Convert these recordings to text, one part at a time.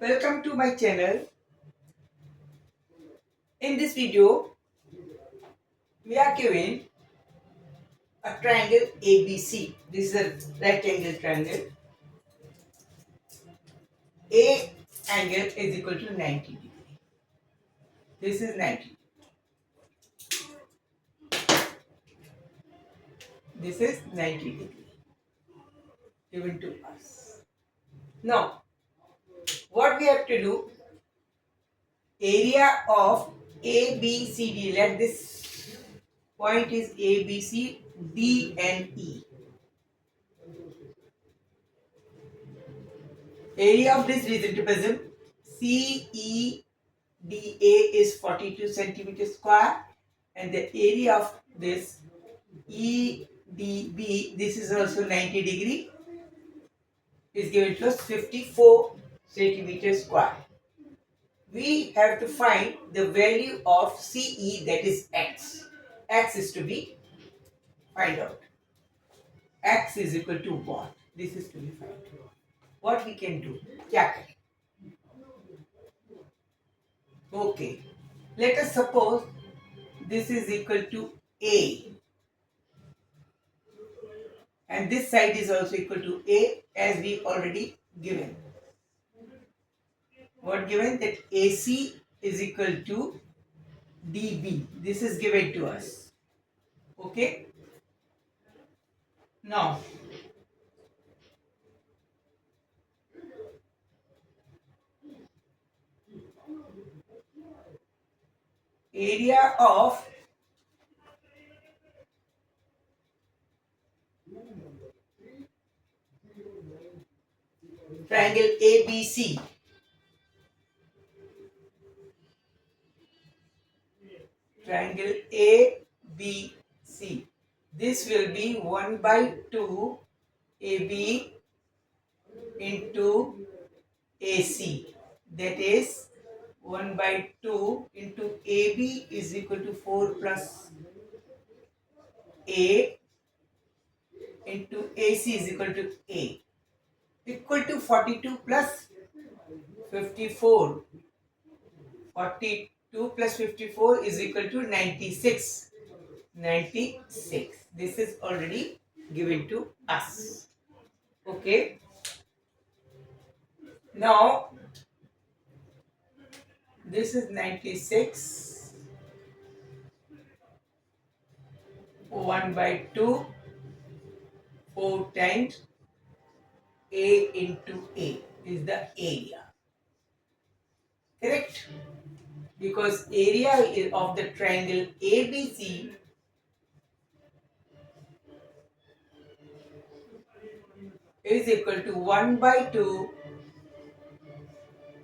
Welcome to my channel. In this video, we are given a triangle ABC. This is a rectangle triangle. A angle is equal to 90 degree. This is 90. This is 90 degree given to us. Now, what we have to do, area of ABCD, let this point is ABC, D and E. Area of this region trapezum CEDA is 42 centimeters square, and the area of this EDB, this is also 90 degree, is given to us 54 centimeters square. We have to find the value of CE, that is X. X is to be find out. X is equal to what? This is to be found. What we can do? क्या करें? Okay. Let us suppose this is equal to A, and this side is also equal to A, as we already given. What given? That AC is equal to DB. This is given to us. Okay. Now, area of triangle ABC. Triangle ABC. This will be 1 by 2 AB into AC. That is 1 by 2 into AB is equal to 4 plus A into AC is equal to A. Equal to 42 plus 54. 42 plus 54 is equal to 96. 96. This is already given to us. Okay. Now, this is 96. 1 by 2. 4 times A into A is the area. Correct? Because area of the triangle ABC is equal to 1 by 2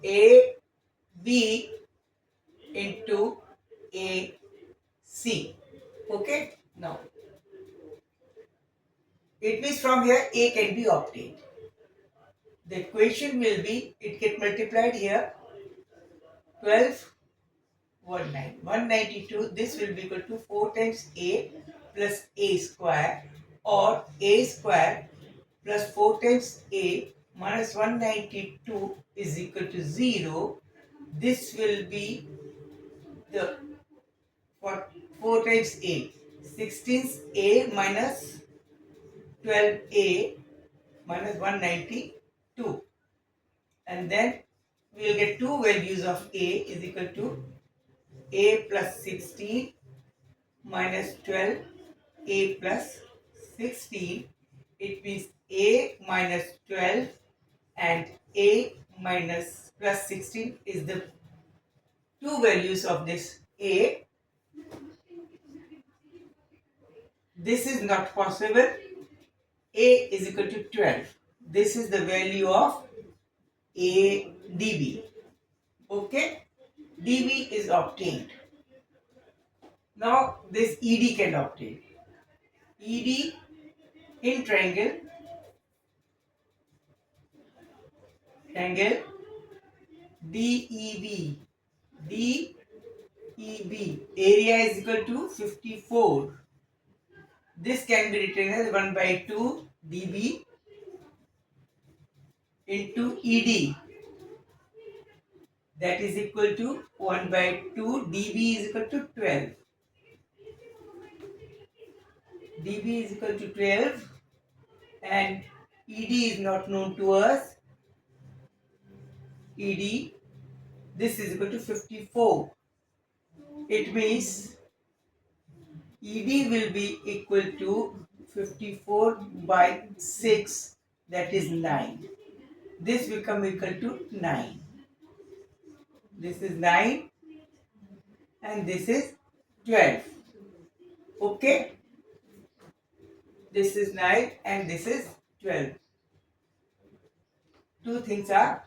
AB into AC. Okay? Now, it means from here A can be obtained. The equation will be, it get multiplied here, 12, 192. This will be equal to 4 times A plus A square, or A square plus 4 times A minus 192 is equal to 0. This will be the 4 times A. 16A minus 12A minus 192. And then we will get two values of A is equal to A plus 16 minus 12, A plus 16. It means A minus 12 and A minus plus 16 is the two values of this A. This is not possible. A is equal to 12. This is the value of A dB. Okay? dB is obtained. Now this ED can obtain. ED in triangle DEB. DEB. Area is equal to 54. This can be written as 1 by 2 dB into ED. that is equal to 1 by 2. dB is equal to 12. dB is equal to 12 and ED is not known to us. ED, this is equal to 54. It means ED will be equal to 54 by 6, that is 9. This become equal to 9. This is 9 and this is 12. Okay? This is 9 and this is 12. Two things are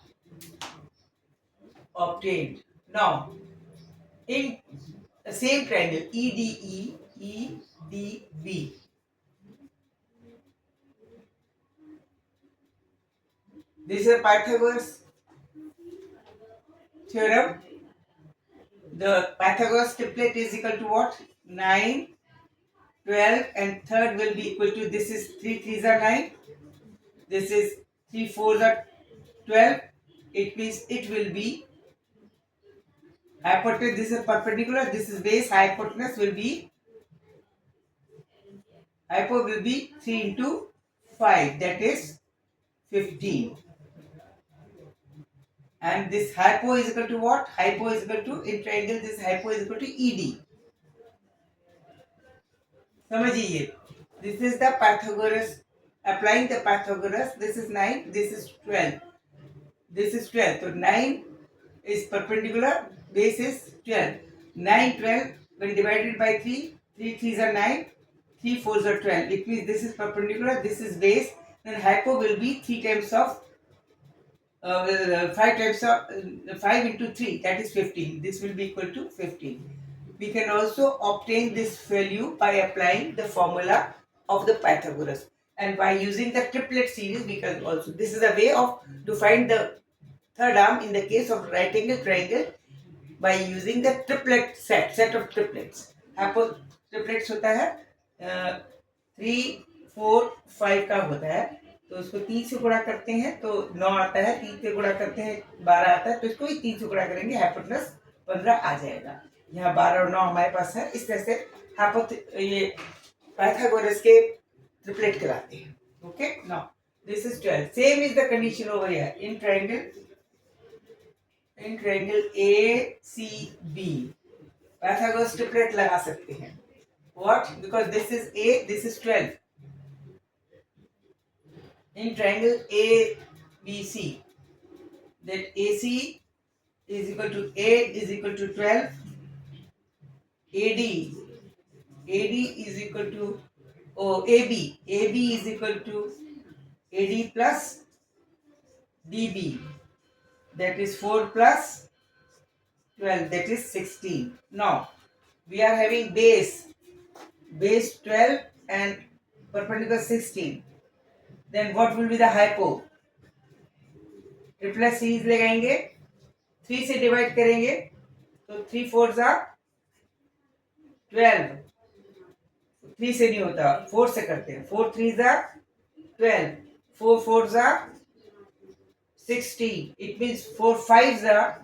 obtained. Now, in the same triangle EDE, EDB, this is a Pythagoras theorem. The Pythagoras triplet is equal to what? 9, 12 and third will be equal to, this is 3 3s are 9. This is 3 4s are 12. It means it will be hypotenuse, this is perpendicular, this is base, hypotenuse will be, hypo will be 3 into 5, that is 15. And this hypo is equal to what? Hypo is equal to, in triangle this hypo is equal to ED. समझिए, this is the Pythagoras, applying the Pythagoras, this is 9, this is 12. This is 12. So 9 is perpendicular, base is 12. 9, 12, when divided by 3, 3 3s are 9, 3 4s are 12. It means this is perpendicular, this is base, then hypo will be 3 times of 5 times of 5 into 3, that is 15. This will be equal to 15. We can also obtain this value by applying the formula of the Pythagoras. And by using the triplet series, we can also, this is a way of to find the third arm in the case of right angle triangle by using the triplet set of triplets. आपको triplets होता है 3, 4, 5 का होता है, तो उसको 3 से गुणा करते हैं तो 9 आता है, 3 से गुणा करते हैं 12 आता है, तो इसको भी 3 से गुणा करेंगे, हाइपोटेनस 15 आ जाएगा. यहाँ 12 और 9 हमारे पास है. इस तरह से ये पाइथागोरस के ट्रिपलेट कहलाते हैं. Okay, now this is 12. Same is the condition over here in triangle ACB. Pythagoras triplet लगा सकते हैं. What? Because this is A, this is 12. In triangle ABC, that AC is equal to A is equal to 12. AD is equal to AB is equal to AD plus DB, that is 4 plus 12, that is 16. Now we are having base 12 and perpendicular 16. Then what will be the hypo? Triplet series लगाएंगे, 3 से divide करेंगे तो 3 4s are 12. 3 से नहीं होता, 4 से करते हैं. 4 3s are 12, 4 4s are 16. It means 4 5s are,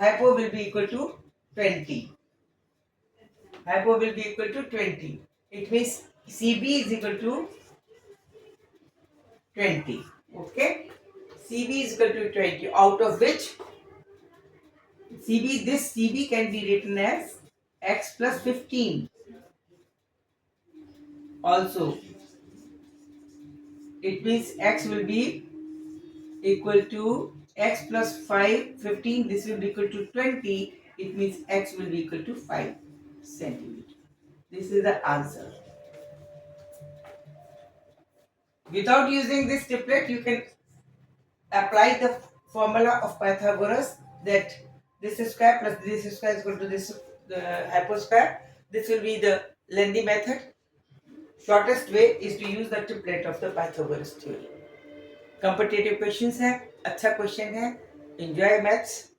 hypo will be equal to 20. Hypo will be equal to 20. It means CB is equal to 20. Okay, CB is equal to 20, out of which this CB can be written as x plus 15. Also, it means x will be equal to x plus 15. This will be equal to 20. It means x will be equal to 5 centimeter. This is the answer. Without using this triplet, you can apply the formula of Pythagoras, that this square plus this square is equal to this hypo square. This will be the lengthy method. Shortest way is to use the triplet of the Pythagoras theory. Competitive questions है, अच्छा question है. Enjoy maths.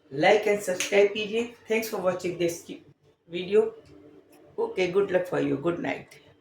Like and subscribe कीजिए. Thanks for watching this video. Okay, good luck for you. Good night.